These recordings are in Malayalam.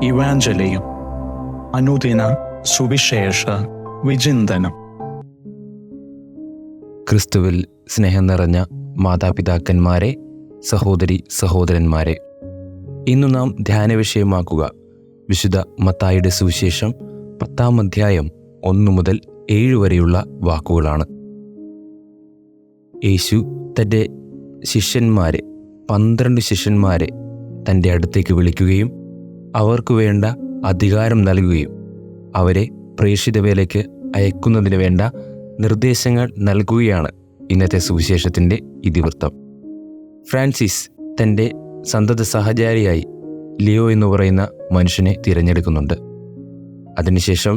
ഇവാഞ്ചലിയും അനുദിന സുവിശേഷ വിചിന്തനം. ക്രിസ്തുവിൽ സ്നേഹം നിറഞ്ഞ മാതാപിതാക്കന്മാരെ, സഹോദരി സഹോദരന്മാരെ, ഇന്നു നാം ധ്യാന വിഷയമാക്കുക വിശുദ്ധ മത്തായിയുടെ സുവിശേഷം 10-ാം അധ്യായം 1 മുതൽ 7 വരെയുള്ള വാക്കുകളാണ്. യേശു തൻ്റെ 12 ശിഷ്യന്മാരെ തൻ്റെ അടുത്തേക്ക് വിളിക്കുകയും അവർക്ക് വേണ്ട അധികാരം നൽകുകയും അവരെ പ്രേക്ഷിത വേലയ്ക്ക് അയക്കുന്നതിന് വേണ്ട നിർദ്ദേശങ്ങൾ നൽകുകയാണ് ഇന്നത്തെ സുവിശേഷത്തിൻ്റെ ഇതിവൃത്തം. ഫ്രാൻസിസ് തൻ്റെ സന്തത സഹചാരിയായി ലിയോ എന്ന് പറയുന്ന മനുഷ്യനെ തിരഞ്ഞെടുക്കുന്നുണ്ട്. അതിനുശേഷം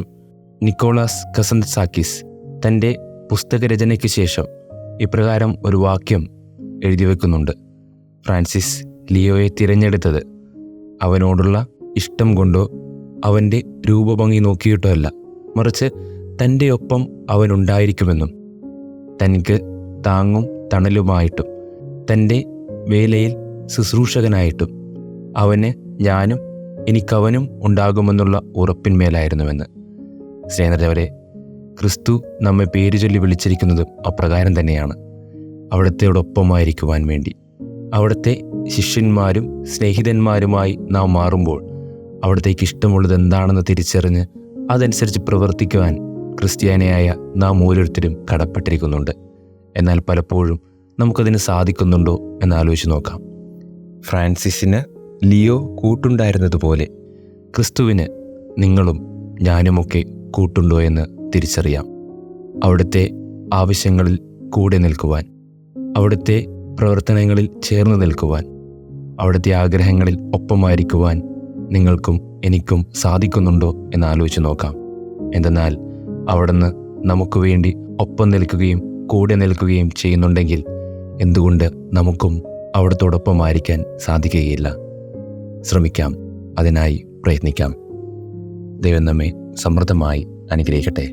നിക്കോളാസ് കസൻസാക്കിസ് തൻ്റെ പുസ്തകരചനയ്ക്ക് ശേഷം ഇപ്രകാരം ഒരു വാക്യം എഴുതി വയ്ക്കുന്നുണ്ട്: ഫ്രാൻസിസ് ലിയോയെ തിരഞ്ഞെടുത്തത് അവനോടുള്ള ഇഷ്ടം കൊണ്ടോ അവൻ്റെ രൂപഭംഗി നോക്കിയിട്ടോ അല്ല, മറിച്ച് തൻ്റെ ഒപ്പം അവനുണ്ടായിരിക്കുമെന്നും തനിക്ക് താങ്ങും തണലുമായിട്ടും തൻ്റെ വേലയിൽ ശുശ്രൂഷകനായിട്ടും അവന് ഞാനും എനിക്കവനും ഉണ്ടാകുമെന്നുള്ള ഉറപ്പിന്മേലായിരുന്നുവെന്ന്. സ്നേഹിതരെ, ക്രിസ്തു നമ്മെ പേര് ചൊല്ലി വിളിച്ചിരിക്കുന്നതും അപ്രകാരം തന്നെയാണ്. അവിടുത്തെയോടൊപ്പമായിരിക്കുവാൻ വേണ്ടി. അവിടുത്തെ ശിഷ്യന്മാരും സ്നേഹിതന്മാരുമായി നാം മാറുമ്പോൾ അവിടത്തേക്ക് ഇഷ്ടമുള്ളത് എന്താണെന്ന് തിരിച്ചറിഞ്ഞ് അതനുസരിച്ച് പ്രവർത്തിക്കുവാൻ ക്രിസ്ത്യാനിയായ നാം ഓരോരുത്തരും കടപ്പെട്ടിരിക്കുന്നുണ്ട്. എന്നാൽ പലപ്പോഴും നമുക്കതിന് സാധിക്കുന്നുണ്ടോ എന്നാലോചിച്ച് നോക്കാം. ഫ്രാൻസിസിന് ലിയോ കൂട്ടുണ്ടായിരുന്നതുപോലെ ക്രിസ്തുവിന് നിങ്ങളും ഞാനുമൊക്കെ കൂട്ടുണ്ടോ എന്ന് തിരിച്ചറിയാം. അവിടുത്തെ ആവശ്യങ്ങളിൽ കൂടെ നിൽക്കുവാൻ, അവിടുത്തെ പ്രവർത്തനങ്ങളിൽ ചേർന്ന് നിൽക്കുവാൻ, അവിടുത്തെ ആഗ്രഹങ്ങളിൽ ഒപ്പമായിരിക്കുവാൻ നിങ്ങൾക്കും എനിക്കും സാധിക്കുന്നുണ്ടോ എന്ന് ആലോചിച്ച് നോക്കാം. എന്തെന്നാൽ അവിടുന്ന് നമുക്ക് വേണ്ടി ഒപ്പം നിൽക്കുകയും കൂടെ നിൽക്കുകയും ചെയ്യുന്നുണ്ടെങ്കിൽ എന്തുകൊണ്ട് നമുക്കും അവിടുത്തോടൊപ്പമായിരിക്കാൻ സാധിക്കുകയില്ല? ശ്രമിക്കാം, അതിനായി പ്രയത്നിക്കാം. ദൈവം നമ്മെ സമൃദ്ധമായി അനുഗ്രഹിക്കട്ടെ.